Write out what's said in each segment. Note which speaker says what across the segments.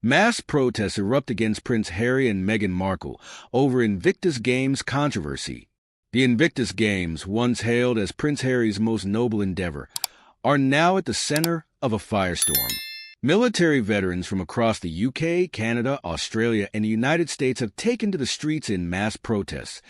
Speaker 1: Mass protests erupt against Prince Harry and Meghan Markle over Invictus Games controversy. The Invictus Games, once hailed as Prince Harry's most noble endeavor, are now at the center of a firestorm. Military veterans from across the UK, Canada, Australia, and the United States have taken to the streets in mass protests,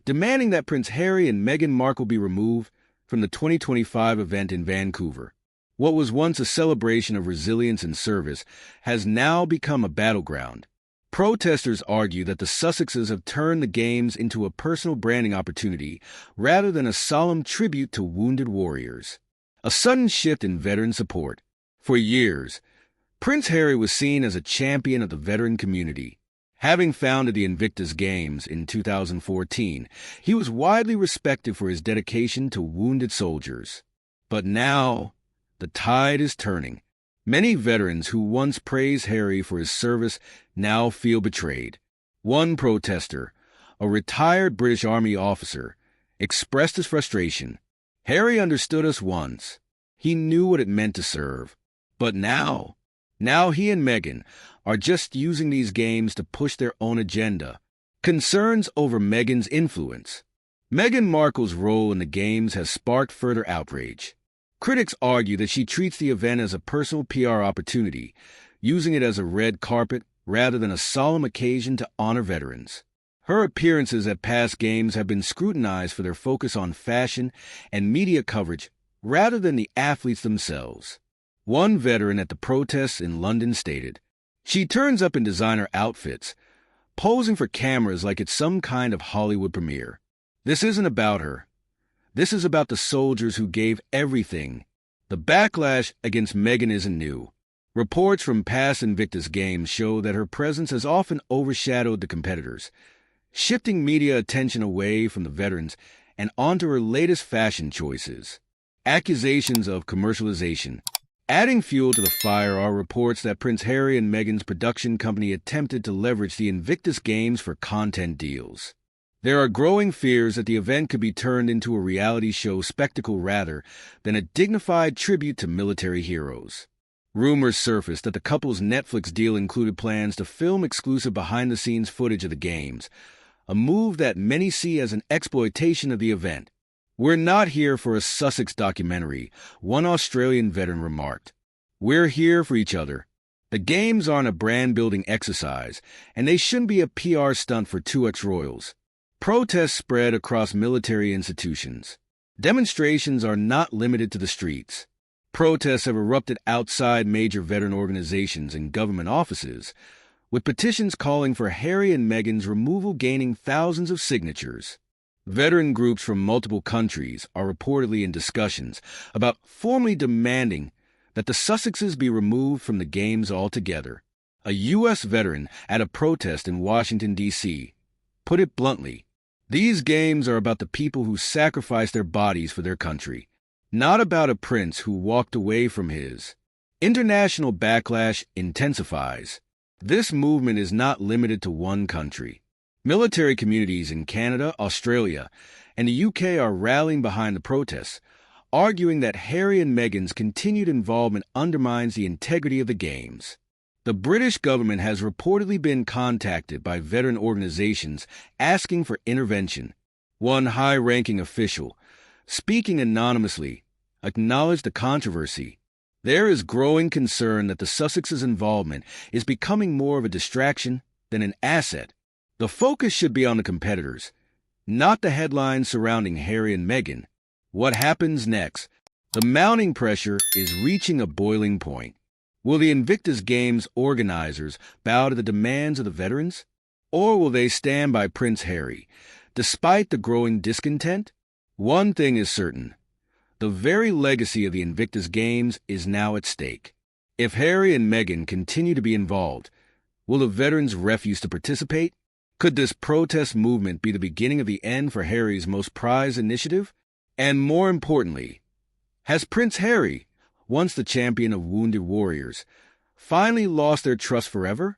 Speaker 1: demanding that Prince Harry and Meghan Markle be removed from the 2025 event in Vancouver. What was once a celebration of resilience and service has now become a battleground. Protesters argue that the Sussexes have turned the Games into a personal branding opportunity rather than a solemn tribute to wounded warriors. A sudden shift in veteran support. For years, Prince Harry was seen as a champion of the veteran community. Having founded the Invictus Games in 2014, he was widely respected for his dedication to wounded soldiers. But now, the tide is turning. Many veterans who once praised Harry for his service now feel betrayed. One protester, a retired British Army officer, expressed his frustration. Harry understood us once. He knew what it meant to serve. But now he and Meghan are just using these games to push their own agenda. Concerns over Meghan's influence. Meghan Markle's role in the games has sparked further outrage. Critics argue that she treats the event as a personal PR opportunity, using it as a red carpet rather than a solemn occasion to honor veterans. Her appearances at past games have been scrutinized for their focus on fashion and media coverage rather than the athletes themselves. One veteran at the protests in London stated, "She turns up in designer outfits, posing for cameras like it's some kind of Hollywood premiere. This isn't about her. This is about the soldiers who gave everything." The backlash against Meghan isn't new. Reports from past Invictus Games show that her presence has often overshadowed the competitors, shifting media attention away from the veterans and onto her latest fashion choices. Accusations of commercialization. Adding fuel to the fire are reports that Prince Harry and Meghan's production company attempted to leverage the Invictus Games for content deals. There are growing fears that the event could be turned into a reality show spectacle rather than a dignified tribute to military heroes. Rumors surfaced that the couple's Netflix deal included plans to film exclusive behind-the-scenes footage of the Games, a move that many see as an exploitation of the event. "We're not here for a Sussex documentary," one Australian veteran remarked. "We're here for each other. The Games aren't a brand-building exercise, and they shouldn't be a PR stunt for two ex-royals." Protests spread across military institutions. Demonstrations are not limited to the streets. Protests have erupted outside major veteran organizations and government offices, with petitions calling for Harry and Meghan's removal gaining thousands of signatures. Veteran groups from multiple countries are reportedly in discussions about formally demanding that the Sussexes be removed from the Games altogether. A U.S. veteran at a protest in Washington, D.C., put it bluntly, "These Games are about the people who sacrificed their bodies for their country, not about a prince who walked away from his." International backlash intensifies. This movement is not limited to one country. Military communities in Canada, Australia, and the UK are rallying behind the protests, arguing that Harry and Meghan's continued involvement undermines the integrity of the Games. The British government has reportedly been contacted by veteran organizations asking for intervention. One high-ranking official, speaking anonymously, acknowledged the controversy. There is growing concern that the Sussexes' involvement is becoming more of a distraction than an asset. The focus should be on the competitors, not the headlines surrounding Harry and Meghan. What happens next? The mounting pressure is reaching a boiling point. Will the Invictus Games organizers bow to the demands of the veterans? Or will they stand by Prince Harry, despite the growing discontent? One thing is certain. The very legacy of the Invictus Games is now at stake. If Harry and Meghan continue to be involved, will the veterans refuse to participate? Could this protest movement be the beginning of the end for Harry's most prized initiative? And more importantly, has Prince Harry, once the champion of wounded warriors, finally lost their trust forever?